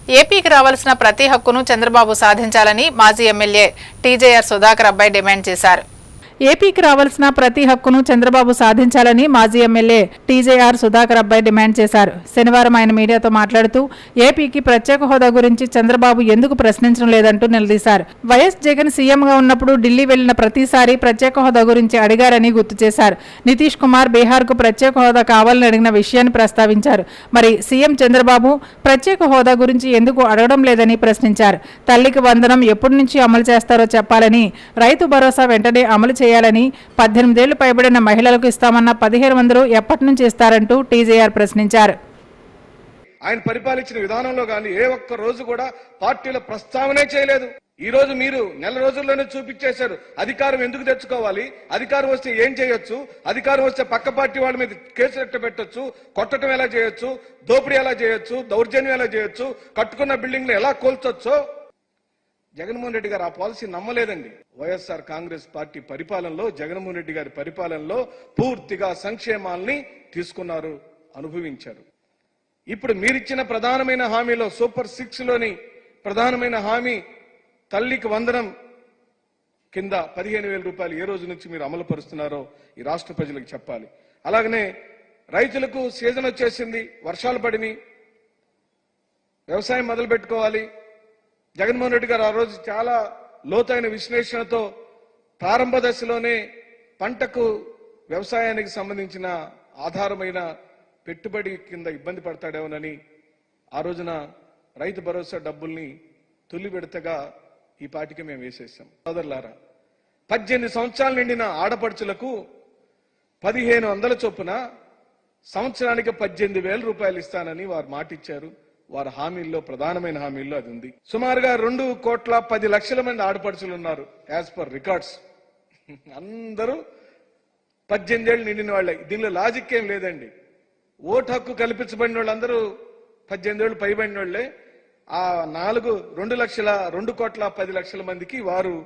ఏపీకి రావాల్సిన ప్రతి హక్కును చంద్రబాబు సాధించాలని మాజీ ఎమ్మెల్యే టీజేఆర్ సుధాకర్ అబ్బాయి డిమాండ్ చేశారు. ఏపీకి రావాల్సిన ప్రతి హక్కును చంద్రబాబు సాధించాలని మాజీ ఎమ్మెల్యే టీజేఆర్ సుధాకర్ అబ్బాయి డిమాండ్ చేశారు. శనివారం ఆయన మీడియాతో మాట్లాడుతూ ఏపీకి ప్రత్యేక హోదా గురించి చంద్రబాబు ఎందుకు ప్రశ్నించడం లేదంటూ నిలదీశారు. వైఎస్ జగన్ సీఎంగా ఉన్నప్పుడు ఢిల్లీ వెళ్లిన ప్రతిసారి ప్రత్యేక హోదా గురించి అడిగారని గుర్తు చేశారు. నితీష్ కుమార్ బీహార్కు ప్రత్యేక హోదా కావాలని అడిగిన విషయాన్ని ప్రస్తావించారు. మరి సీఎం చంద్రబాబు ప్రత్యేక హోదా గురించి ఎందుకు అడగడం లేదని ప్రశ్నించారు. తల్లికి వందనం ఎప్పటి నుంచి అమలు చేస్తారో చెప్పాలని, రైతు భరోసా వెంటనే అమలు చేయాలని, 18 ఏళ్లు పైబడిన మహిళలకు ఇస్తామన్న 1500 ఎప్పటి నుంచి ఇస్తారంటూ టీజేఆర్ ప్రశ్నించారు. ఆయన పరిపాలించిన విధానంలో గాని ఏ ఒక్క రోజు కూడా పార్టీల ప్రస్తావనే చేయలేదు. ఈ రోజు మీరు నెల రోజుల్లోనే చూపించేశారు అధికారం ఎందుకు తెచ్చుకోవాలి, అధికారం వస్తే ఏం చేయొచ్చు, అధికారం వస్తే పక్క పార్టీ వాళ్ళ మీద కేసులు ఎట్ట పెట్టొచ్చు, కొట్టడం ఎలా చేయొచ్చు, దోపిడీ ఎలా చేయొచ్చు, దౌర్జన్యం ఎలా చేయొచ్చు, కట్టుకున్న బిల్డింగ్లు ఎలా కూల్చొచ్చో. జగన్మోహన్ రెడ్డి గారు ఆ పాలసీ నమ్మలేదండి. వైఎస్ఆర్ కాంగ్రెస్ పార్టీ పరిపాలనలో, జగన్మోహన్ రెడ్డి గారి పరిపాలనలో పూర్తిగా సంక్షేమాల్ని తీసుకున్నారు, అనుభవించారు. ఇప్పుడు మీరిచ్చిన ప్రధానమైన హామీలో సూపర్ 6 లోని ప్రధానమైన హామీ తల్లికి వందనం కింద 15,000 రూపాయలు ఏ రోజు నుంచి మీరు అమలు పరుస్తున్నారో ఈ రాష్ట్ర ప్రజలకు చెప్పాలి. అలాగనే రైతులకు సీజన్ వచ్చేసింది, వర్షాలు పడినాయి, వ్యవసాయం మొదలు పెట్టుకోవాలి. జగన్మోహన్ రెడ్డి గారు ఆ రోజు చాలా లోతైన విశ్లేషణతో ప్రారంభ దశలోనే పంటకు వ్యవసాయానికి సంబంధించిన ఆధారమైన పెట్టుబడి కింద ఇబ్బంది పడతాడేమోనని ఆ రోజున రైతు భరోసా డబ్బుల్ని తొలి విడతగా ఈ పాటికి మేము వేసేసాం. సోదరులారా, 18 సంవత్సరాలు నిండిన ఆడపడుచులకు 1500 చొప్పున సంవత్సరానికి 18,000 రూపాయలు ఇస్తానని వారు మాటిచ్చారు. వారి హామీల్లో ప్రధానమైన హామీల్లో అది ఉంది. సుమారుగా 2,10,00,000 మంది ఆడపడుచులు ఉన్నారు యాజ్ పర్ రికార్డ్స్. అందరూ 18 ఏళ్ళు నిండిన వాళ్ళే. దీనిలో లాజిక్ ఏం లేదండి. ఓటు హక్కు కల్పించబడిన వాళ్ళందరూ 18 ఏళ్ళు పైబడిన వాళ్లే. ఆ 2,10,00,000 మందికి వారు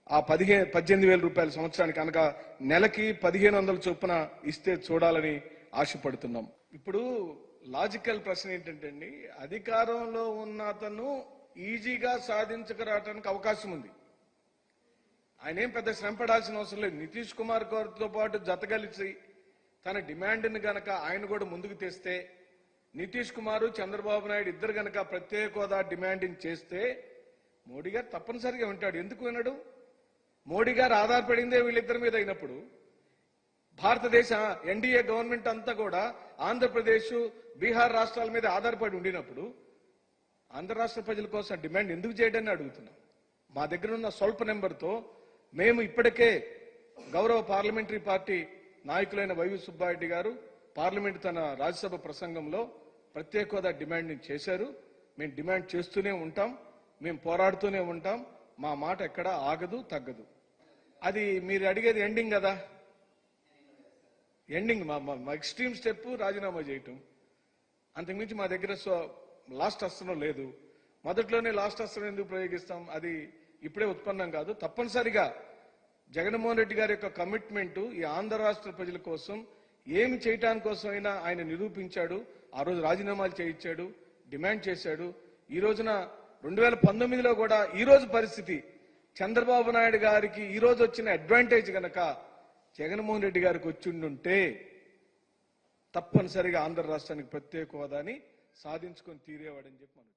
ఆ 18,000 రూపాయల సంవత్సరానికి అనగా నెలకి 1,500 చొప్పున ఇస్తే చూడాలని ఆశపడుతున్నాం. ఇప్పుడు లాజికల్ ప్రశ్న ఏంటంటే అండి, అధికారంలో ఉన్న అతను ఈజీగా సాధించకరావడానికి అవకాశం ఉంది. ఆయన ఏం పెద్ద శ్రమ పడాల్సిన అవసరం లేదు. నితీష్ కుమార్ గారితో పాటు జతగలిసి తన డిమాండ్ని గనక ఆయన కూడా ముందుకు తెస్తే, నితీష్ కుమార్ చంద్రబాబు నాయుడు ఇద్దరు గనక ప్రత్యేక హోదా డిమాండింగ్ చేస్తే మోడీ గారు తప్పనిసరిగా వింటాడు. ఎందుకు వినడు? మోడీ గారు ఆధారపడిందే వీళ్ళిద్దరి మీద అయినప్పుడు, భారతదేశ ఎన్డీఏ గవర్నమెంట్ అంతా కూడా ఆంధ్రప్రదేశ్, బీహార్ రాష్ట్రాల మీద ఆధారపడి ఉండినప్పుడు ఆంధ్ర రాష్ట్ర ప్రజల కోసం డిమాండ్ ఎందుకు చేయడాన్ని అడుగుతున్నాం. మా దగ్గర ఉన్న స్వల్ప నెంబర్తో మేము ఇప్పటికే గౌరవ పార్లమెంటరీ పార్టీ నాయకులైన వైవి సుబ్బారెడ్డి గారు పార్లమెంట్ తన రాజ్యసభ ప్రసంగంలో ప్రత్యేక హోదా డిమాండ్ చేశారు. మేము డిమాండ్ చేస్తూనే ఉంటాం, మేము పోరాడుతూనే ఉంటాం. మా మాట ఎక్కడా ఆగదు, తగ్గదు. అది మీరు అడిగేది ఎండింగ్ కదా, ఎండింగ్ మా ఎక్స్ట్రీమ్ స్టెప్ రాజీనామా చేయటం. అంతకుమించి మా దగ్గర లాస్ట్ అస్త్రం లేదు. మొదట్లోనే లాస్ట్ అస్త్రం ఎందుకు ప్రయోగిస్తాం? అది ఇప్పుడే ఉత్పన్నం కాదు. తప్పనిసరిగా జగన్మోహన్ రెడ్డి గారి యొక్క కమిట్మెంట్ ఈ ఆంధ్ర రాష్ట్ర ప్రజల కోసం ఏమి చేయటాని కోసమైనా ఆయన నిరూపించాడు. ఆ రోజు రాజీనామాలు చేయించాడు, డిమాండ్ చేశాడు. ఈ రోజున 2019లో కూడా ఈ రోజు పరిస్థితి చంద్రబాబు నాయుడు గారికి ఈ రోజు వచ్చిన అడ్వాంటేజ్ గనక జగన్మోహన్ రెడ్డి గారికి వచ్చిండుంటే తప్పనిసరిగా ఆంధ్ర రాష్ట్రానికి ప్రత్యేక హోదాని సాధించుకొని తీరేవాడని చెప్పి మనం